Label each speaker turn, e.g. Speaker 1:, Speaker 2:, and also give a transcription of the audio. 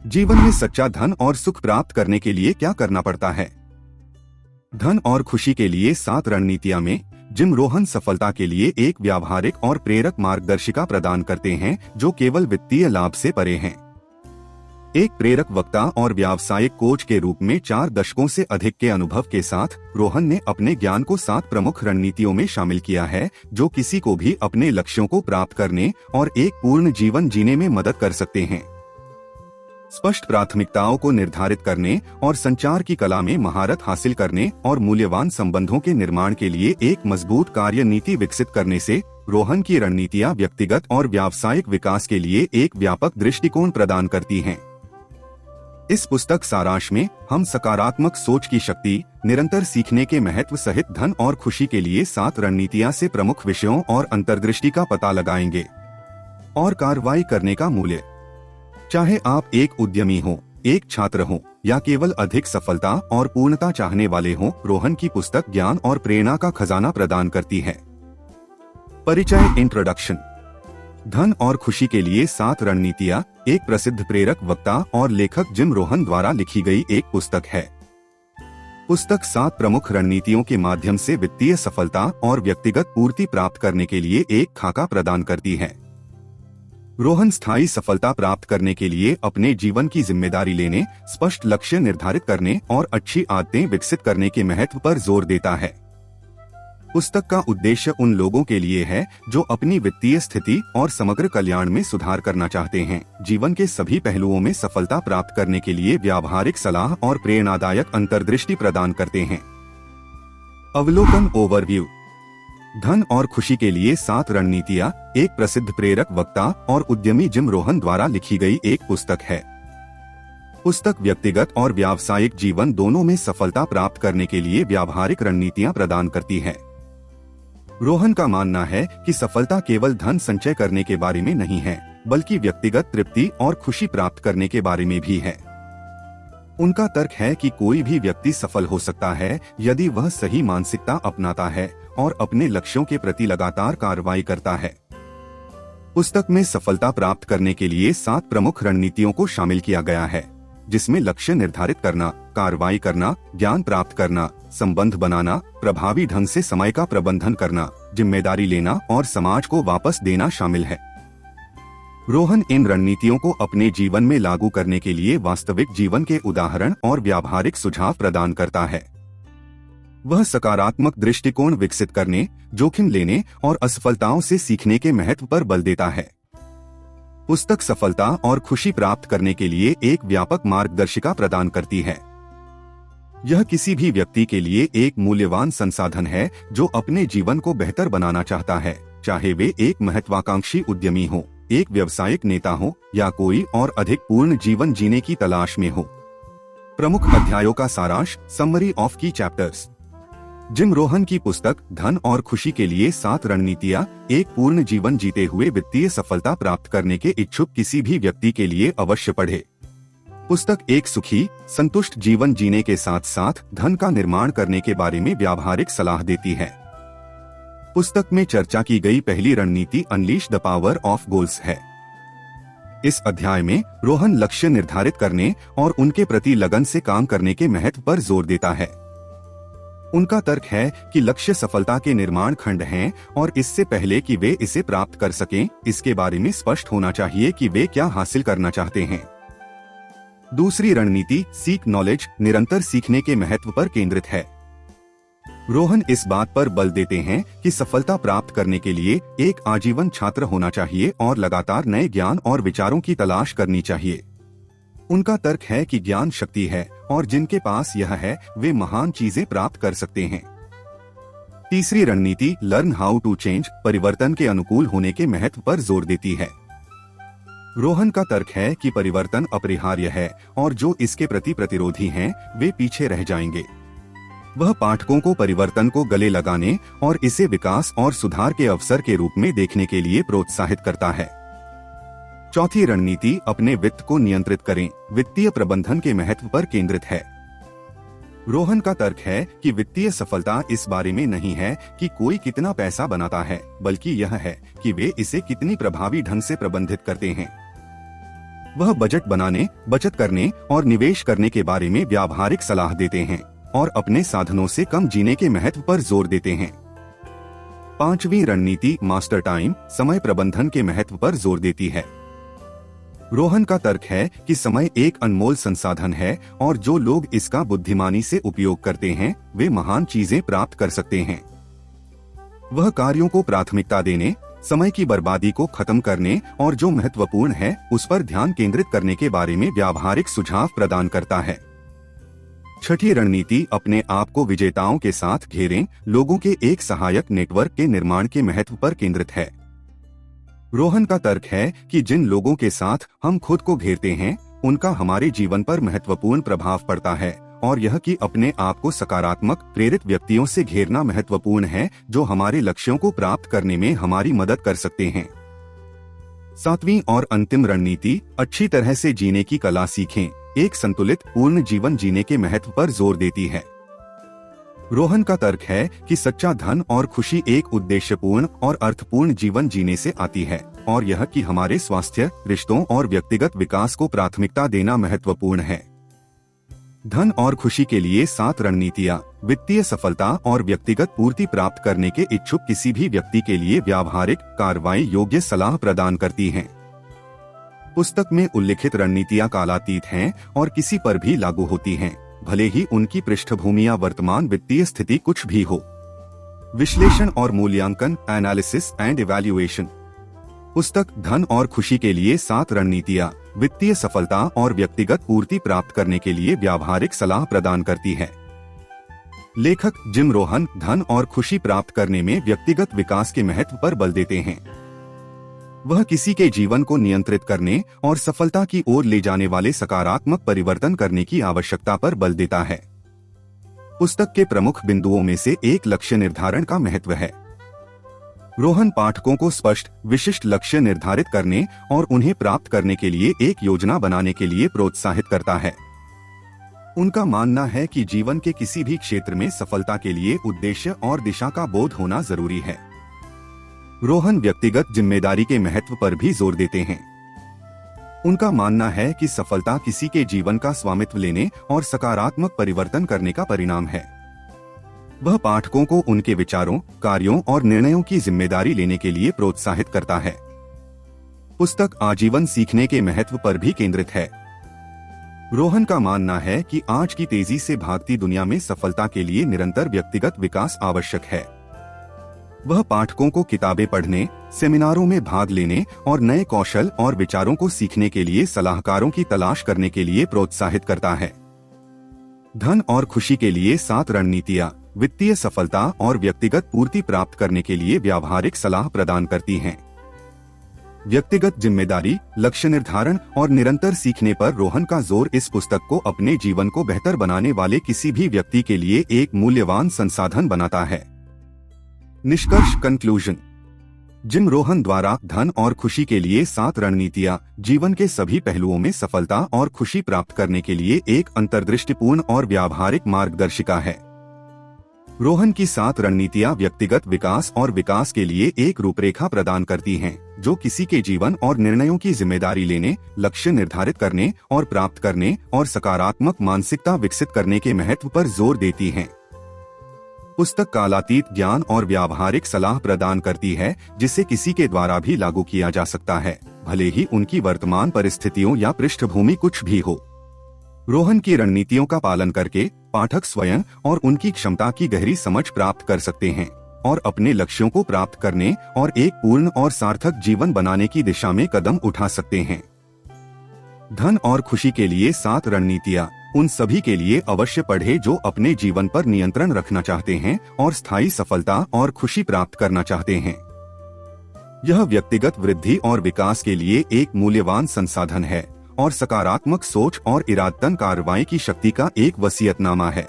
Speaker 1: जीवन में सच्चा धन और सुख प्राप्त करने के लिए क्या करना पड़ता है? धन और खुशी के लिए 7 रणनीतियां में जिम रोहन सफलता के लिए एक व्यावहारिक और प्रेरक मार्गदर्शिका प्रदान करते हैं जो केवल वित्तीय लाभ से परे हैं। एक प्रेरक वक्ता और व्यावसायिक कोच के रूप में 4 दशकों से अधिक के अनुभव के साथ रोहन ने अपने ज्ञान को 7 प्रमुख रणनीतियों में शामिल किया है जो किसी को भी अपने लक्ष्यों को प्राप्त करने और एक पूर्ण जीवन जीने में मदद कर सकते हैं। स्पष्ट प्राथमिकताओं को निर्धारित करने और संचार की कला में महारत हासिल करने और मूल्यवान संबंधों के निर्माण के लिए एक मजबूत कार्य नीति विकसित करने से रोहन की रणनीतियां व्यक्तिगत और व्यावसायिक विकास के लिए एक व्यापक दृष्टिकोण प्रदान करती हैं। इस पुस्तक सारांश में हम सकारात्मक सोच की शक्ति, निरंतर सीखने के महत्व सहित धन और खुशी के लिए 7 रणनीतियां से प्रमुख विषयों और अंतर्दृष्टि का पता लगाएंगे। और कार्रवाई करने का मूल्य। चाहे आप एक उद्यमी हो, एक छात्र हो या केवल अधिक सफलता और पूर्णता चाहने वाले हो, रोहन की पुस्तक ज्ञान और प्रेरणा का खजाना प्रदान करती है। परिचय। इंट्रोडक्शन। धन और खुशी के लिए 7 रणनीतियां एक प्रसिद्ध प्रेरक वक्ता और लेखक जिम रोहन द्वारा लिखी गई एक पुस्तक है। पुस्तक 7 प्रमुख रणनीतियों के माध्यम से वित्तीय सफलता और व्यक्तिगत पूर्ति प्राप्त करने के लिए एक खाका प्रदान करती है। रोहन स्थायी सफलता प्राप्त करने के लिए अपने जीवन की जिम्मेदारी लेने, स्पष्ट लक्ष्य निर्धारित करने और अच्छी आदतें विकसित करने के महत्व पर जोर देता है। पुस्तक का उद्देश्य उन लोगों के लिए है जो अपनी वित्तीय स्थिति और समग्र कल्याण में सुधार करना चाहते हैं, जीवन के सभी पहलुओं में सफलता प्राप्त करने के लिए व्यावहारिक सलाह और प्रेरणादायक अंतर्दृष्टि प्रदान करते हैं। अवलोकन। ओवरव्यू। धन और खुशी के लिए 7 रणनीतियां एक प्रसिद्ध प्रेरक वक्ता और उद्यमी जिम रोहन द्वारा लिखी गई एक पुस्तक है। पुस्तक व्यक्तिगत और व्यावसायिक जीवन दोनों में सफलता प्राप्त करने के लिए व्यावहारिक रणनीतियां प्रदान करती है। रोहन का मानना है कि सफलता केवल धन संचय करने के बारे में नहीं है, बल्कि व्यक्तिगत तृप्ति और खुशी प्राप्त करने के बारे में भी है। उनका तर्क है कि कोई भी व्यक्ति सफल हो सकता है यदि वह सही मानसिकता अपनाता है और अपने लक्ष्यों के प्रति लगातार कार्रवाई करता है। पुस्तक में सफलता प्राप्त करने के लिए 7 प्रमुख रणनीतियों को शामिल किया गया है, जिसमें लक्ष्य निर्धारित करना, कार्रवाई करना, ज्ञान प्राप्त करना, संबंध बनाना, प्रभावी ढंग से समय का प्रबंधन करना, जिम्मेदारी लेना और समाज को वापस देना शामिल है। रोहन इन रणनीतियों को अपने जीवन में लागू करने के लिए वास्तविक जीवन के उदाहरण और व्यावहारिक सुझाव प्रदान करता है। वह सकारात्मक दृष्टिकोण विकसित करने, जोखिम लेने और असफलताओं से सीखने के महत्व पर बल देता है। पुस्तक सफलता और खुशी प्राप्त करने के लिए एक व्यापक मार्गदर्शिका प्रदान करती है। यह किसी भी व्यक्ति के लिए एक मूल्यवान संसाधन है जो अपने जीवन को बेहतर बनाना चाहता है, चाहे वे एक महत्वाकांक्षी उद्यमी हो, एक व्यावसायिक नेता हो या कोई और अधिक पूर्ण जीवन जीने की तलाश में हो। प्रमुख अध्यायों का सारांश। समरी ऑफ की चैप्टर्स। जिम रोहन की पुस्तक धन और खुशी के लिए 7 रणनीतियां एक पूर्ण जीवन जीते हुए वित्तीय सफलता प्राप्त करने के इच्छुक किसी भी व्यक्ति के लिए अवश्य पढ़े। पुस्तक एक सुखी, संतुष्ट जीवन जीने के साथ साथ धन का निर्माण करने के बारे में व्यावहारिक सलाह देती है। पुस्तक में चर्चा की गई पहली रणनीति unleash the power of goals है। इस अध्याय में रोहन लक्ष्य निर्धारित करने और उनके प्रति लगन से काम करने के महत्व पर जोर देता है। उनका तर्क है कि लक्ष्य सफलता के निर्माण खंड हैं और इससे पहले कि वे इसे प्राप्त कर सकें, इसके बारे में स्पष्ट होना चाहिए कि वे क्या हासिल करना चाहते हैं। दूसरी रणनीति सीक नॉलेज, निरंतर सीखने के महत्व पर केंद्रित है। रोहन इस बात पर बल देते हैं कि सफलता प्राप्त करने के लिए एक आजीवन छात्र होना चाहिए और लगातार नए ज्ञान और विचारों की तलाश करनी चाहिए। उनका तर्क है कि ज्ञान शक्ति है और जिनके पास यह है वे महान चीजें प्राप्त कर सकते हैं। तीसरी रणनीति लर्न हाउ टू चेंज, परिवर्तन के अनुकूल होने के महत्व पर जोर देती है। रोहन का तर्क है कि परिवर्तन अपरिहार्य है और जो इसके प्रति प्रतिरोधी हैं, वे पीछे रह जाएंगे। वह पाठकों को परिवर्तन को गले लगाने और इसे विकास और सुधार के अवसर के रूप में देखने के लिए प्रोत्साहित करता है। चौथी रणनीति अपने वित्त को नियंत्रित करें, वित्तीय प्रबंधन के महत्व पर केंद्रित है। रोहन का तर्क है कि वित्तीय सफलता इस बारे में नहीं है कि कोई कितना पैसा बनाता है, बल्कि यह है कि वे इसे कितनी प्रभावी ढंग से प्रबंधित करते हैं। वह बजट बनाने, बचत करने और निवेश करने के बारे में व्यावहारिक सलाह देते हैं और अपने साधनों से कम जीने के महत्व पर जोर देते हैं। 5वीं रणनीति मास्टर टाइम, समय प्रबंधन के महत्व पर जोर देती है। रोहन का तर्क है कि समय एक अनमोल संसाधन है और जो लोग इसका बुद्धिमानी से उपयोग करते हैं वे महान चीजें प्राप्त कर सकते हैं। वह कार्यों को प्राथमिकता देने, समय की बर्बादी को खत्म करने और जो महत्वपूर्ण है उस पर ध्यान केंद्रित करने के बारे में व्यावहारिक सुझाव प्रदान करता है। 6ठी रणनीति अपने आप को विजेताओं के साथ घेरें, लोगों के एक सहायक नेटवर्क के निर्माण के महत्व पर केंद्रित है। रोहन का तर्क है कि जिन लोगों के साथ हम खुद को घेरते हैं उनका हमारे जीवन पर महत्वपूर्ण प्रभाव पड़ता है और यह कि अपने आप को सकारात्मक, प्रेरित व्यक्तियों से घेरना महत्वपूर्ण है जो हमारे लक्ष्यों को प्राप्त करने में हमारी मदद कर सकते हैं। 7वीं और अंतिम रणनीति अच्छी तरह से जीने की कला सीखें, एक संतुलित पूर्ण जीवन जीने के महत्व पर जोर देती है। रोहन का तर्क है कि सच्चा धन और खुशी एक उद्देश्यपूर्ण और अर्थपूर्ण जीवन जीने से आती है और यह कि हमारे स्वास्थ्य, रिश्तों और व्यक्तिगत विकास को प्राथमिकता देना महत्वपूर्ण है। धन और खुशी के लिए 7 रणनीतियाँ वित्तीय सफलता और व्यक्तिगत पूर्ति प्राप्त करने के इच्छुक किसी भी व्यक्ति के लिए व्यावहारिक, कार्रवाई योग्य सलाह प्रदान करती हैं। पुस्तक में उल्लिखित रणनीतियाँ कालातीत हैं और किसी पर भी लागू होती हैं, भले ही उनकी पृष्ठभूमि या वर्तमान वित्तीय स्थिति कुछ भी हो। विश्लेषण और मूल्यांकन, एनालिसिस एंड इवैल्यूएशन। पुस्तक धन और खुशी के लिए 7 रणनीतियाँ वित्तीय सफलता और व्यक्तिगत पूर्ति प्राप्त करने के लिए व्यावहारिक सलाह प्रदान करती है। लेखक जिम रोहन धन और खुशी प्राप्त करने में व्यक्तिगत विकास के महत्व पर बल देते हैं। वह किसी के जीवन को नियंत्रित करने और सफलता की ओर ले जाने वाले सकारात्मक परिवर्तन करने की आवश्यकता पर बल देता है। पुस्तक के प्रमुख बिंदुओं में से एक लक्ष्य निर्धारण का महत्व है। रोहन पाठकों को स्पष्ट, विशिष्ट लक्ष्य निर्धारित करने और उन्हें प्राप्त करने के लिए एक योजना बनाने के लिए प्रोत्साहित करता है। उनका मानना है कि जीवन के किसी भी क्षेत्र में सफलता के लिए उद्देश्य और दिशा का बोध होना जरूरी है। रोहन व्यक्तिगत जिम्मेदारी के महत्व पर भी जोर देते हैं। उनका मानना है कि सफलता किसी के जीवन का स्वामित्व लेने और सकारात्मक परिवर्तन करने का परिणाम है। वह पाठकों को उनके विचारों, कार्यों और निर्णयों की जिम्मेदारी लेने के लिए प्रोत्साहित करता है। पुस्तक आजीवन सीखने के महत्व पर भी केंद्रित है। रोहन का मानना है कि आज की तेजी से भागती दुनिया में सफलता के लिए निरंतर व्यक्तिगत विकास आवश्यक है। वह पाठकों को किताबें पढ़ने, सेमिनारों में भाग लेने और नए कौशल और विचारों को सीखने के लिए सलाहकारों की तलाश करने के लिए प्रोत्साहित करता है। धन और खुशी के लिए 7 रणनीतियाँ वित्तीय सफलता और व्यक्तिगत पूर्ति प्राप्त करने के लिए व्यावहारिक सलाह प्रदान करती हैं। व्यक्तिगत जिम्मेदारी, लक्ष्य निर्धारण और निरंतर सीखने पर रोहन का जोर इस पुस्तक को अपने जीवन को बेहतर बनाने वाले किसी भी व्यक्ति के लिए एक मूल्यवान संसाधन बनाता है। निष्कर्ष, कंक्लूजन। जिम रोहन द्वारा धन और खुशी के लिए 7 रणनीतियाँ जीवन के सभी पहलुओं में सफलता और खुशी प्राप्त करने के लिए एक अंतर्दृष्टिपूर्ण और व्यावहारिक मार्गदर्शिका है। रोहन की 7 रणनीतियाँ व्यक्तिगत विकास और विकास के लिए एक रूपरेखा प्रदान करती हैं, जो किसी के जीवन और निर्णयों की जिम्मेदारी लेने, लक्ष्य निर्धारित करने और प्राप्त करने और सकारात्मक मानसिकता विकसित करने के महत्व पर जोर देती हैं। पुस्तक कालातीत ज्ञान और व्यावहारिक सलाह प्रदान करती है जिसे किसी के द्वारा भी लागू किया जा सकता है, भले ही उनकी वर्तमान परिस्थितियों या पृष्ठभूमि कुछ भी हो। रोहन की रणनीतियों का पालन करके पाठक स्वयं और उनकी क्षमता की गहरी समझ प्राप्त कर सकते हैं और अपने लक्ष्यों को प्राप्त करने और एक पूर्ण और सार्थक जीवन बनाने की दिशा में कदम उठा सकते हैं। धन और खुशी के लिए 7 रणनीतियाँ उन सभी के लिए अवश्य पढ़े जो अपने जीवन पर नियंत्रण रखना चाहते हैं और स्थायी सफलता और खुशी प्राप्त करना चाहते हैं। यह व्यक्तिगत वृद्धि और विकास के लिए एक मूल्यवान संसाधन है और सकारात्मक सोच और इरादतन कार्रवाई की शक्ति का एक वसीयतनामा है।